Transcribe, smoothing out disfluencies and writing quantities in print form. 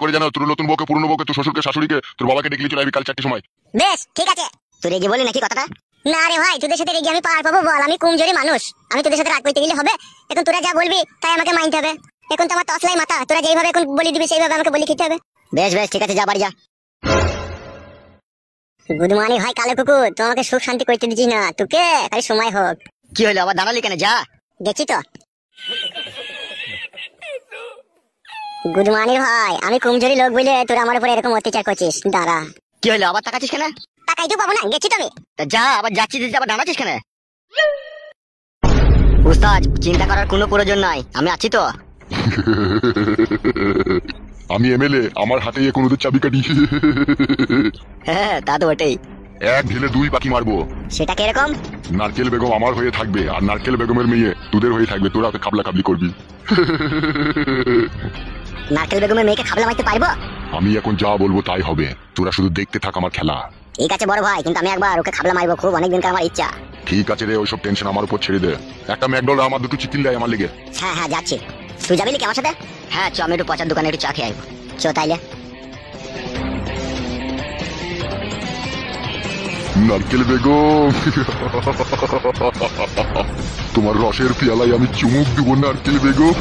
করে জানো, তোর নতুন বউকে, পুরনো বউকে, তোর শ্বশুরকে, শাশুড়িকে, তোর বাবাকে ডেকে চলে আসবি কাল 4টের সময়। বেশ ঠিক আছে। তুই রেগে বলি নাকি কথাটা? না রে ভাই, তোদের সাথে রেগে আমি পার পাবো বল? আমি কমজোরি মানুষ, আমি তোদের সাথে রাগ করতে গেলে হবে? এখন তোরা যা বলবি তাই আমাকে মানতে হবে। এখন তো আমার তসলাই মাথা, তোরা যেইভাবে এখন বলি দিবি সেইভাবে আমাকে বলি খেতে হবে। বেশ বেশ ঠিক আছে, যা বাড়ি যা। গুড মর্নিং ভাই কালো কুকুর, তোমাকে সুখ শান্তি করতে দিচ্ছি না তোকে, খালি সময় হোক। কি হলো আবার দাঁড়ালি কেন? যা। দেখছি তো। গুড মর্নিং ভাই, আমি কমজোরি লোক বলে তোরা আমার উপরে এরকম অত্যাচার করছিস। দাঁড়া। কি হলো আবার তাকাচ্ছিস কেন? টাকাই তো পাবো না, গেছি তো আমি। তা যা, আবার যাচ্ছিস দিতে আবার দাঁড়াচ্ছিস কেন? উস্তাদ, চিন্তা করার কোনো প্রয়োজন নাই, আমি আছি তো। আমি এমএলএ, আমার হাতে এখন ওদের চাবিকাঠি। হ্যাঁ তা তো বটেই। এক ঢিলে 2 পাখি মারবো। সেটা কিরকম? নারকেল বেগম আমার হয়ে থাকবে, আর নারকেল বেগমের মেয়ে তোদের হয়ে থাকবে, তোরা ওকে খাবলা খাবলি করবি। নারকেল বেগমের মেয়েকে খাবলা মারতে পারবো? আমি এখন যা বলবো তাই হবে, তোরা শুধু দেখতে থাক আমার খেলা। ঠিক আছে বড় ভাই, কিন্তু আমি একবার ওকে খাবলা মারবো, খুব অনেকদিনকার আমার ইচ্ছা। ঠিক আছে রে, ওইসব টেনশন আমার উপর ছেড়ে দে। একটা ম্যাকডোনাল্ড আমার 2টো চিকেন দেয় আমার লেগে। হ্যাঁ হ্যাঁ যাচ্ছি। তুই যাবি নাকি আমার সাথে? হ্যাঁ চ, আমি একটু পচার দোকানে একটু চা খেয়ে আসবো। চ তাইলে। নারকেল বেগম, তোমার রসের পেয়ালায় আমি চুমুক দেবো নারকেল বেগম।